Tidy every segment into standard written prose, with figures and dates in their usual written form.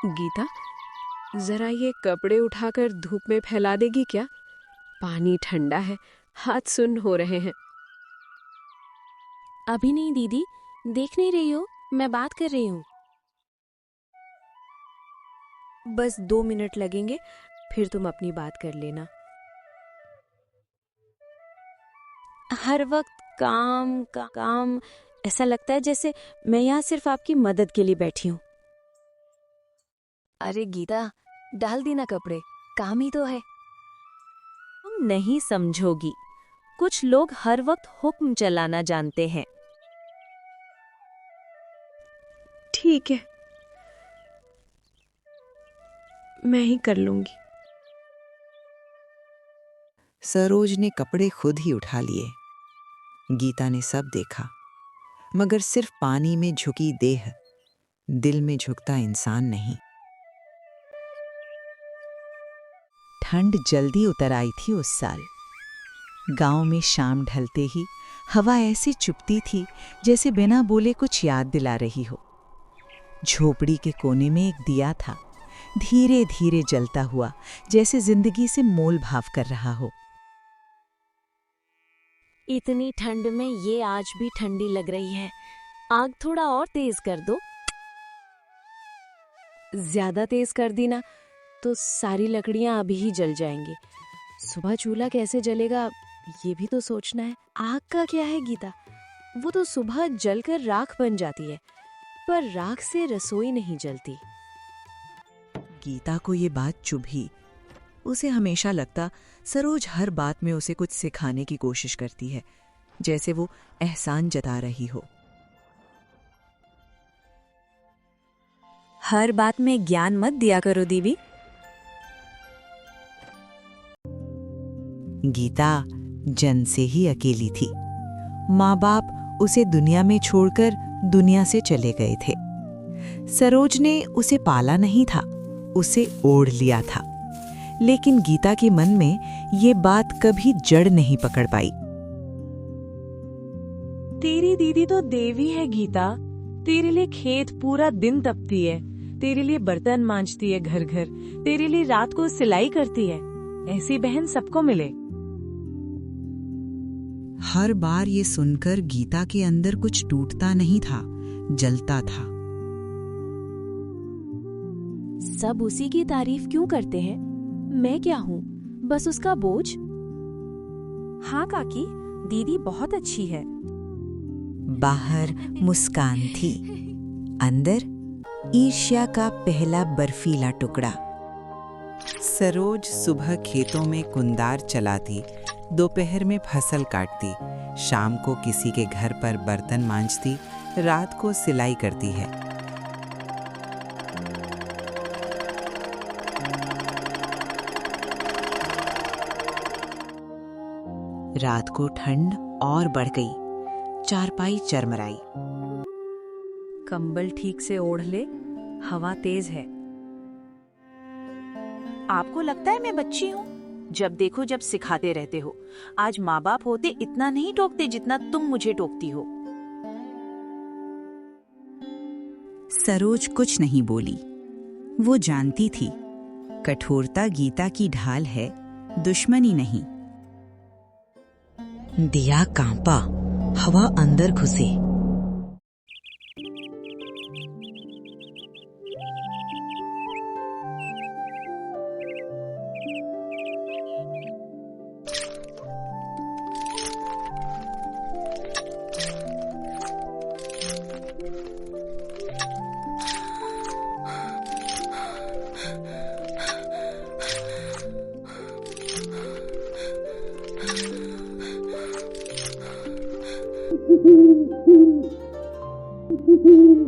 गीता, जरा ये कपड़े उठाकर धूप में फैला देगी क्या? पानी ठंडा है, हाथ सुन्न हो रहे हैं। अभी नहीं दीदी, देख नहीं रही हो, मैं बात कर रही हूँ। बस 2 मिनट लगेंगे, फिर तुम अपनी बात कर लेना। हर वक्त काम का काम, ऐसा लगता है जैसे मैं यहाँ सिर्फ आपकी मदद के लिए बैठी हूँ। अरे गीता, डाल दी ना कपड़े, काम ही तो है। तुम नहीं समझोगी, कुछ लोग हर वक्त हुक्म चलाना जानते हैं। ठीक है, मैं ही कर लूंगी। सरोज ने कपड़े खुद ही उठा लिए। गीता ने सब देखा, मगर सिर्फ पानी में झुकी देह, दिल में झुकता इंसान नहीं। ठंड जल्दी उतर आई थी उस साल। गांव में शाम ढलते ही हवा ऐसी चुभती थी जैसे बिना बोले कुछ याद दिला रही हो। झोपड़ी के कोने में एक दिया था, धीरे धीरे जलता हुआ, जैसे जिंदगी से मोल भाव कर रहा हो। इतनी ठंड में ये आज भी ठंडी लग रही है, आग थोड़ा और तेज कर दो। ज्यादा तेज कर दी ना तो सारी लकड़ियां अभी ही जल जाएंगी। सुबह चूल्हा कैसे जलेगा ये भी तो सोचना है। आग का क्या है गीता, वो तो सुबह जलकर राख बन जाती है, पर राख से रसोई नहीं जलती। गीता को ये बात चुभी। उसे हमेशा लगता सरोज हर बात में उसे कुछ सिखाने की कोशिश करती है, जैसे वो एहसान जता रही हो। हर बात में ज्ञान मत दिया करो दीदी। गीता जन्म से ही अकेली थी। माँ बाप उसे दुनिया में छोड़कर दुनिया से चले गए थे। सरोज ने उसे पाला नहीं था, उसे ओढ़ लिया था। लेकिन गीता के मन में ये बात कभी जड़ नहीं पकड़ पाई। तेरी दीदी तो देवी है गीता, तेरे लिए खेत पूरा दिन तपती है, तेरे लिए बर्तन मांजती है घर घर, तेरे लिए रात को सिलाई करती है। ऐसी बहन सबको मिले। हर बार ये सुनकर गीता के अंदर कुछ टूटता नहीं था, जलता था। सब उसी की तारीफ क्यों करते हैं? मैं क्या हूँ, बस उसका बोझ। हाँ काकी, दीदी बहुत अच्छी है। बाहर मुस्कान थी, अंदर ईर्ष्या का पहला बर्फीला टुकड़ा। सरोज सुबह खेतों में कुंदार चलाती, दोपहर में फसल काटती, शाम को किसी के घर पर बर्तन मांजती, रात को सिलाई करती है। रात को ठंड और बढ़ गई, चारपाई चरमराई। कंबल ठीक से ओढ़ ले, हवा तेज है। आपको लगता है मैं बच्ची हूँ? जब देखो जब सिखाते रहते हो। आज माँ बाप होते इतना नहीं टोकते जितना तुम मुझे टोकती हो। सरोज कुछ नहीं बोली। वो जानती थी कठोरता गीता की ढाल है, दुश्मनी नहीं। दिया कांपा, हवा अंदर घुसे।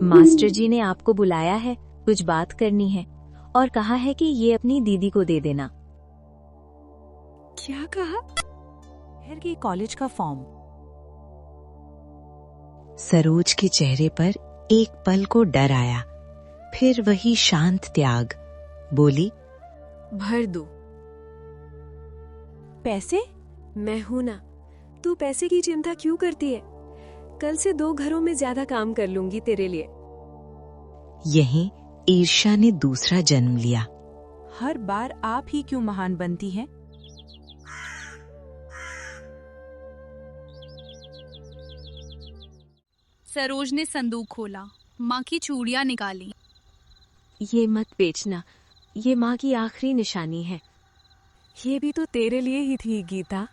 मास्टर जी ने आपको बुलाया है, कुछ बात करनी है और कहा है कि ये अपनी दीदी को दे देना। क्या कहा? शहर के कॉलेज का फॉर्म। सरोज के चेहरे पर एक पल को डर आया, फिर वही शांत त्याग। बोली, भर दो। पैसे? मैं हूं ना, तू पैसे की चिंता क्यों करती है? कल से 2 घरों में ज्यादा काम कर लूंगी तेरे लिए। यहीं ईर्ष्या ने दूसरा जन्म लिया। हर बार आप ही क्यों महान बनती हैं? सरोज ने संदूक खोला, माँ की चूड़ियाँ निकाली। ये मत बेचना, ये माँ की आखिरी निशानी है। ये भी तो तेरे लिए ही थी गीता।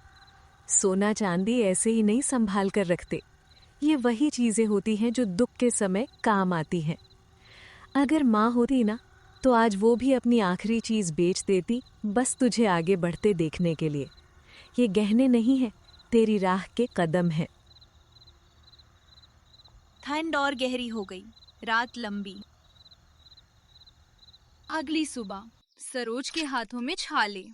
सोना चांदी ऐसे ही नहीं संभाल कर रखते। ये वही चीजें होती हैं जो दुख के समय काम आती हैं। अगर माँ होती ना तो आज वो भी अपनी आखिरी चीज बेच देती, बस तुझे आगे बढ़ते देखने के लिए। ये गहने नहीं है, तेरी राह के कदम है। ठंड और गहरी हो गई, रात लंबी। अगली सुबह सरोज के हाथों में छाले।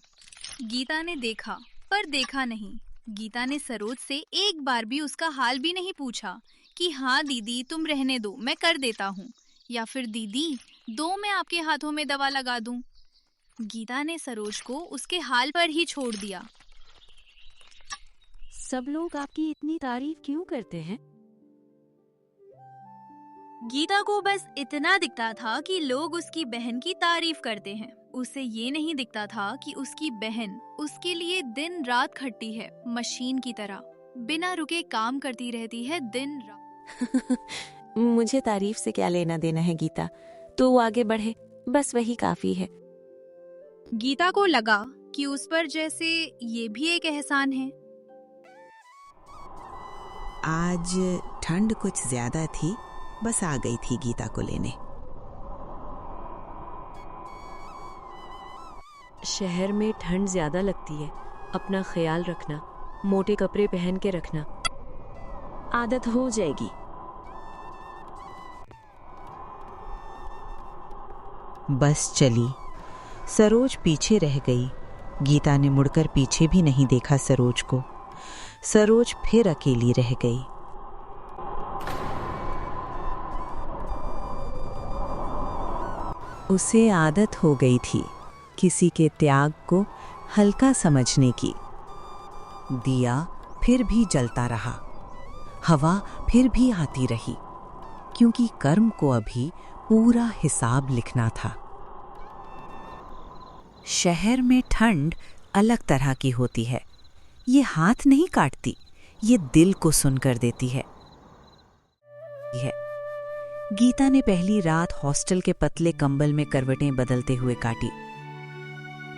गीता ने देखा पर देखा नहीं। गीता ने सरोज से एक बार भी उसका हाल भी नहीं पूछा कि हाँ दीदी तुम रहने दो, मैं कर देता हूँ, या फिर दीदी दो मैं आपके हाथों में दवा लगा दूं। गीता ने सरोज को उसके हाल पर ही छोड़ दिया। सब लोग आपकी इतनी तारीफ क्यों करते हैं? गीता को बस इतना दिखता था कि लोग उसकी बहन की तारीफ करते हैं। उसे ये नहीं दिखता था कि उसकी बहन उसके लिए दिन रात खटती है, मशीन की तरह बिना रुके काम करती रहती है दिन रात। मुझे तारीफ से क्या लेना देना है गीता, तो आगे बढ़े, बस वही काफी है। गीता को लगा कि उस पर जैसे ये भी एक एहसान है। आज ठंड कुछ ज्यादा थी, बस आ गई थी गीता को लेने। शहर में ठंड ज्यादा लगती है, अपना ख्याल रखना, मोटे कपड़े पहन के रखना, आदत हो जाएगी। बस चली। सरोज पीछे रह गई। गीता ने मुड़कर पीछे भी नहीं देखा सरोज को। सरोज फिर अकेली रह गई। उसे आदत हो गई थी किसी के त्याग को हल्का समझने की। दिया फिर भी जलता रहा, हवा फिर भी आती रही, क्योंकि कर्म को अभी पूरा हिसाब लिखना था। शहर में ठंड अलग तरह की होती है। ये हाथ नहीं काटती, ये दिल को सुनकर देती है। गीता ने पहली रात हॉस्टल के पतले कंबल में करवटें बदलते हुए काटी।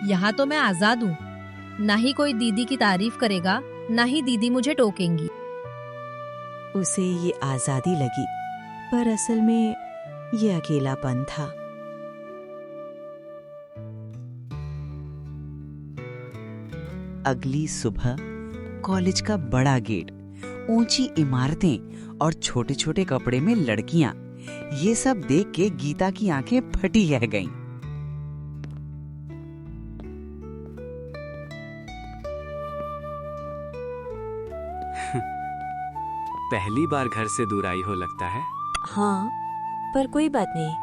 यहाँ तो मैं आजाद हूँ, ना ही कोई दीदी की तारीफ करेगा, ना ही दीदी मुझे टोकेंगी। उसे ये आजादी लगी, पर असल में ये अकेलापन था। अगली सुबह कॉलेज का बड़ा गेट, ऊंची इमारतें और छोटे छोटे कपड़े में लड़कियां, ये सब देख के गीता की आंखें फटी रह गईं। पहली बार घर से दूर आई हो लगता है। हाँ, पर कोई बात नहीं।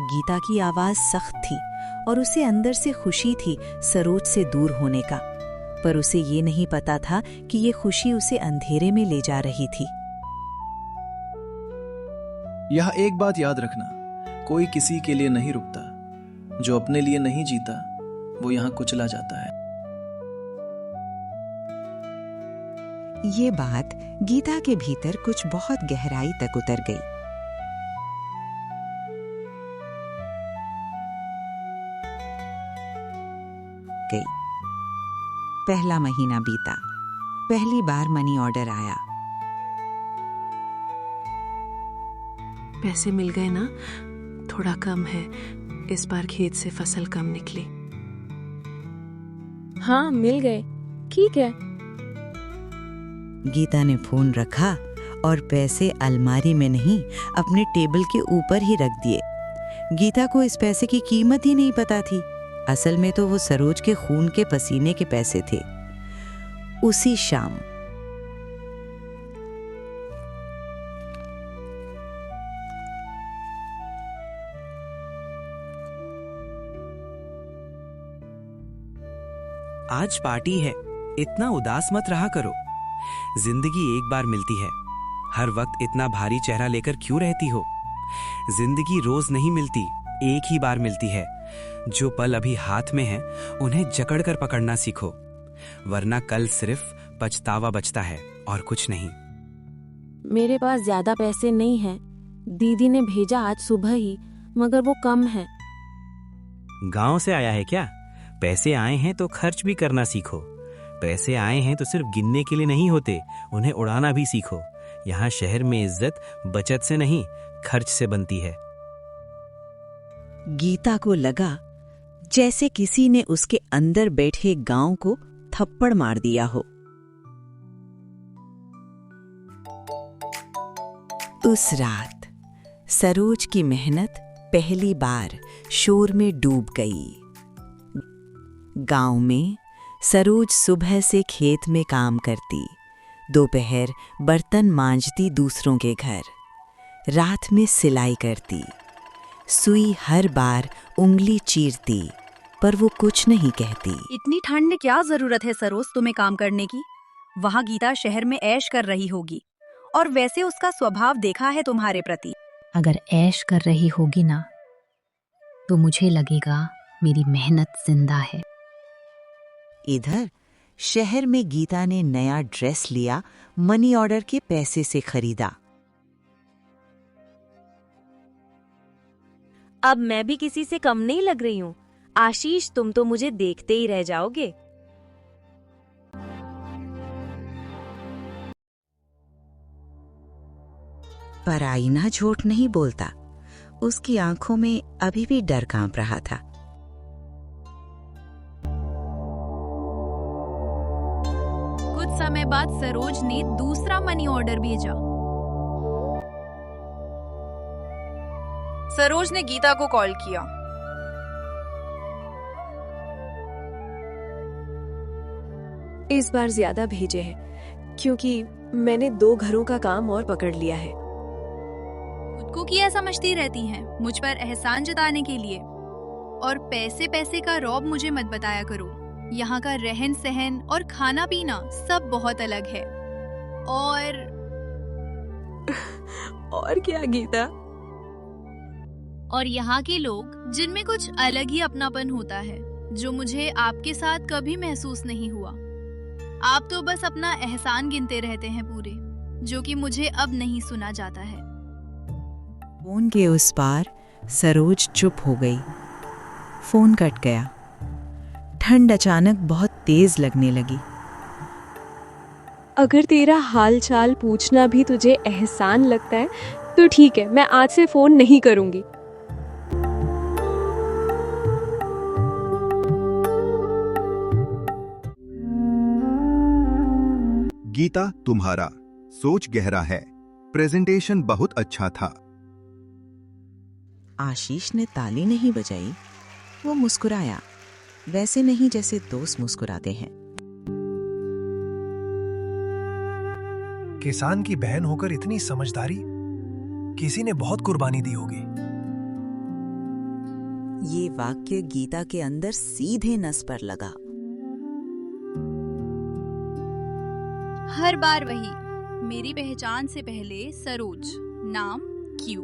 गीता की आवाज सख्त थी और उसे अंदर से खुशी थी सरोज से दूर होने का, पर उसे ये नहीं पता था कि ये खुशी उसे अंधेरे में ले जा रही थी। यह एक बात याद रखना, कोई किसी के लिए नहीं रुकता। जो अपने लिए नहीं जीता वो यहाँ कुचला जाता है। ये बात गीता के भीतर कुछ बहुत गहराई तक उतर गई। पहला महीना बीता, पहली बार मनी ऑर्डर आया। पैसे मिल गए ना? थोड़ा कम है, इस बार खेत से फसल कम निकली। हाँ मिल गए, ठीक है। गीता ने फोन रखा और पैसे अलमारी में नहीं, अपने टेबल के ऊपर ही रख दिए। गीता को इस पैसे की कीमत ही नहीं पता थी। असल में तो वो सरोज के खून के पसीने के पैसे थे। उसी शाम आज पार्टी है, इतना उदास मत रहा करो। जिंदगी एक बार मिलती है, हर वक्त इतना भारी चेहरा लेकर क्यों रहती हो? जिंदगी रोज नहीं मिलती, एक ही बार मिलती है। जो पल अभी हाथ में है उन्हें जकड़ कर पकड़ना सीखो, वरना कल सिर्फ पछतावा बचता है और कुछ नहीं। मेरे पास ज्यादा पैसे नहीं हैं। दीदी ने भेजा आज सुबह ही, मगर वो कम है। गांव से आया है क्या? पैसे आए हैं तो खर्च भी करना सीखो। पैसे आए हैं तो सिर्फ गिनने के लिए नहीं होते, उन्हें उड़ाना भी सीखो। यहाँ शहर में इज्जत बचत से नहीं, खर्च से बनती है। गीता को लगा जैसे किसी ने उसके अंदर बैठे गांव को थप्पड़ मार दिया हो। उस रात सरोज की मेहनत पहली बार शोर में डूब गई। गांव में सरोज सुबह से खेत में काम करती, दोपहर बर्तन मांजती दूसरों के घर, रात में सिलाई करती। सुई हर बार उंगली चीरती, पर वो कुछ नहीं कहती। इतनी ठंड में क्या जरूरत है सरोज तुम्हें काम करने की? वहाँ गीता शहर में ऐश कर रही होगी, और वैसे उसका स्वभाव देखा है तुम्हारे प्रति। अगर ऐश कर रही होगी ना, तो मुझे लगेगा मेरी मेहनत जिंदा है। इधर शहर में गीता ने नया ड्रेस लिया, मनी ऑर्डर के पैसे से खरीदा। अब मैं भी किसी से कम नहीं लग रही हूँ। आशीष, तुम तो मुझे देखते ही रह जाओगे। पर आईना झूठ नहीं बोलता। उसकी आंखों में अभी भी डर कांप रहा था। कुछ समय बाद सरोज ने दूसरा मनी ऑर्डर भेजा। सरोज ने गीता को कॉल किया। इस बार ज्यादा भेजे हैं, क्योंकि मैंने 2 घरों का काम और पकड़ लिया है। खुद को किया समझती रहती हैं मुझ पर एहसान जताने के लिए। और पैसे पैसे का रौब मुझे मत बताया करो। यहाँ का रहन सहन और खाना पीना सब बहुत अलग है। और क्या गीता? और यहाँ के लोग जिनमें कुछ अलग ही अपनापन होता है, जो मुझे आपके साथ कभी महसूस नहीं हुआ। आप तो बस अपना एहसान गिनते रहते हैं पूरे, जो कि मुझे अब नहीं सुना जाता है। फोन के उस पार सरोज चुप हो गई। फोन कट गया। ठंड अचानक बहुत तेज लगने लगी। अगर तेरा हाल चाल पूछना भी तुझे एहसान लगता है तो ठीक है, मैं आज से फोन नहीं करूंगी। गीता, तुम्हारा सोच गहरा है। प्रेजेंटेशन बहुत अच्छा था। आशीष ने ताली नहीं बजाई। वो मुस्कुराया, वैसे नहीं जैसे दोस्त मुस्कुराते हैं। किसान की बहन होकर इतनी समझदारी, किसी ने बहुत कुर्बानी दी होगी। ये वाक्य गीता के अंदर सीधे नस पर लगा। हर बार वही, मेरी पहचान से पहले सरोज, नाम क्यों?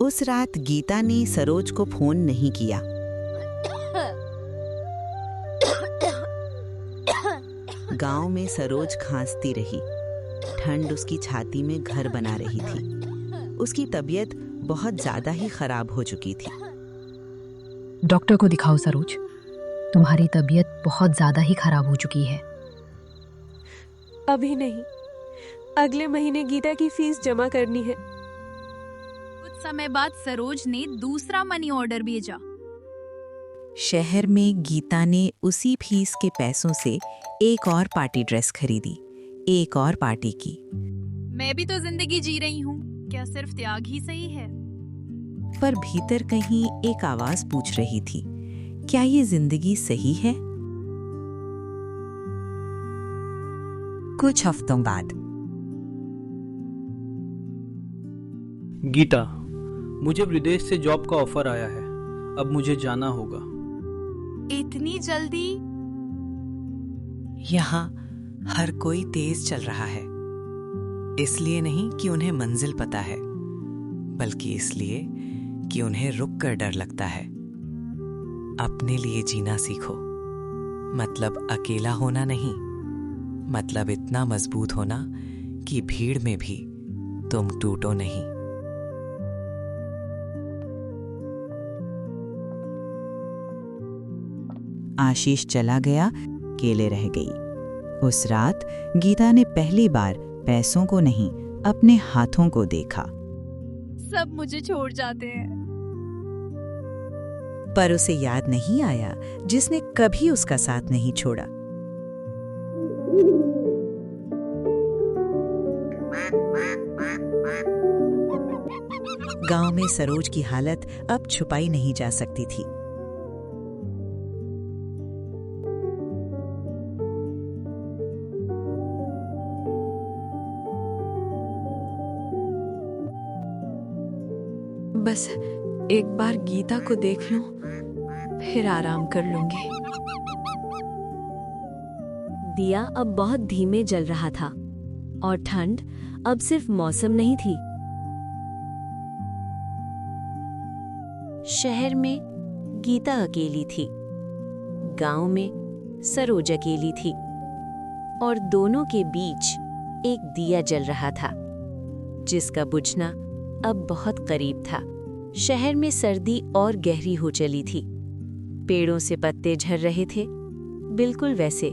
उस रात गीता ने सरोज को फोन नहीं किया। गांव में सरोज खांसती रही। ठंड उसकी छाती में घर बना रही थी। उसकी तबीयत बहुत ज्यादा ही खराब हो चुकी थी। डॉक्टर को दिखाओ सरोज, तुम्हारी तबीयत बहुत ज्यादा ही खराब हो चुकी है। अभी नहीं, अगले महीने गीता की फीस जमा करनी है। कुछ समय बाद सरोज ने दूसरा मनी ऑर्डर भेजा। शहर में गीता ने उसी फीस के पैसों से एक और पार्टी ड्रेस खरीदी, एक और पार्टी की। मैं भी तो जिंदगी जी रही हूँ, क्या सिर्फ त्याग ही सही है? पर भीतर कहीं एक आवाज पूछ रही थी, क्या ये जिंदगी सही है? कुछ हफ्तों बाद। गीता, मुझे विदेश से जॉब का ऑफर आया है। अब मुझे जाना होगा। इतनी जल्दी? यहाँ हर कोई तेज चल रहा है, इसलिए नहीं कि उन्हें मंजिल पता है, बल्कि इसलिए कि उन्हें रुक कर डर लगता है। अपने लिए जीना सीखो, मतलब अकेला होना नहीं, मतलब इतना मजबूत होना कि भीड़ में भी तुम टूटो नहीं। आशीष चला गया, अकेले रह गई। उस रात गीता ने पहली बार पैसों को नहीं, अपने हाथों को देखा। सब मुझे छोड़ जाते हैं। पर उसे याद नहीं आया जिसने कभी उसका साथ नहीं छोड़ा। गांव में सरोज की हालत अब छुपाई नहीं जा सकती थी। बस एक बार गीता को देख लूं, फिर आराम कर लूंगी। दिया अब बहुत धीमे जल रहा था और ठंड अब सिर्फ मौसम नहीं थी। शहर में गीता अकेली थी, गांव में सरोज अकेली थी, और दोनों के बीच एक दिया जल रहा था, जिसका बुझना अब बहुत करीब था। शहर में सर्दी और गहरी हो चली थी। पेड़ों से पत्ते झड़ रहे थे, बिल्कुल वैसे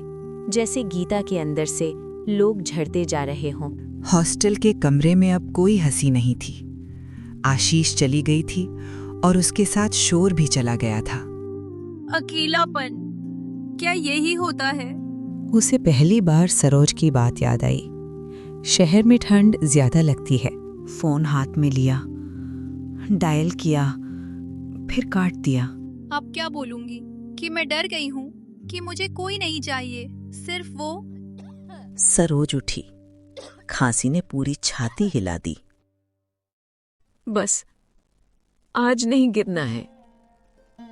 जैसे गीता के अंदर से लोग झड़ते जा रहे हों। हॉस्टल के कमरे में अब कोई हंसी नहीं थी। आशीष चली गई थी और उसके साथ शोर भी चला गया था। अकेलापन, क्या यही होता है? उसे पहली बार सरोज की बात याद आई। शहर में ठंड ज्यादा लगती है। फोन हाथ में लिया, डायल किया, फिर काट दिया। अब क्या बोलूंगी कि मैं डर गई हूँ कि मुझे कोई नहीं चाहिए, सिर्फ वो। सरोज उठी, खांसी ने पूरी छाती हिला दी। बस आज नहीं गिरना है।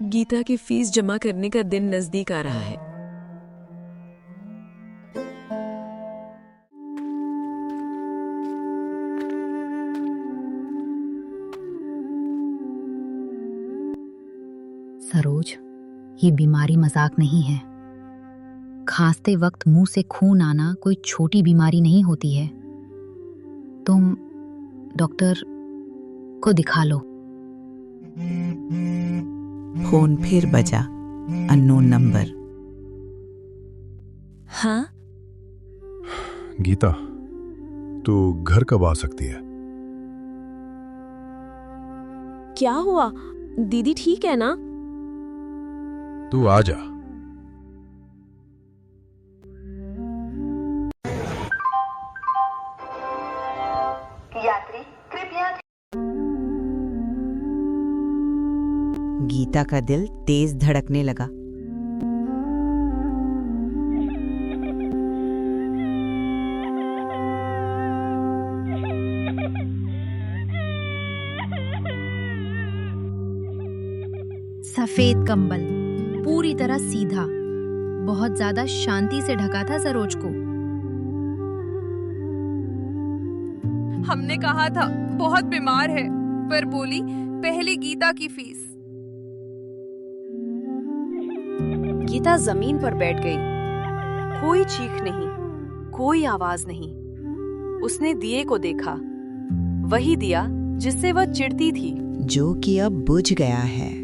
गीता की फीस जमा करने का दिन नजदीक आ रहा है। सरोज, ये बीमारी मजाक नहीं है। खांसते वक्त मुंह से खून आना कोई छोटी बीमारी नहीं होती है। तुम डॉक्टर को दिखा लो। फोन फिर बजा, अननोन नंबर। हाँ गीता, तू घर कब आ सकती है? क्या हुआ? दीदी ठीक है ना? तू आ जा। यात्री कृपया। गीता का दिल तेज धड़कने लगा। सफेद कंबल, पूरी तरह सीधा, बहुत ज्यादा शांति से ढका था सरोज को। हमने कहा था बहुत बीमार है, पर बोली पहले गीता की फीस। गीता जमीन पर बैठ गई। कोई चीख नहीं, कोई आवाज नहीं। उसने दिए को देखा, वही दिया जिससे वह चिढ़ती थी, जो कि अब बुझ गया है।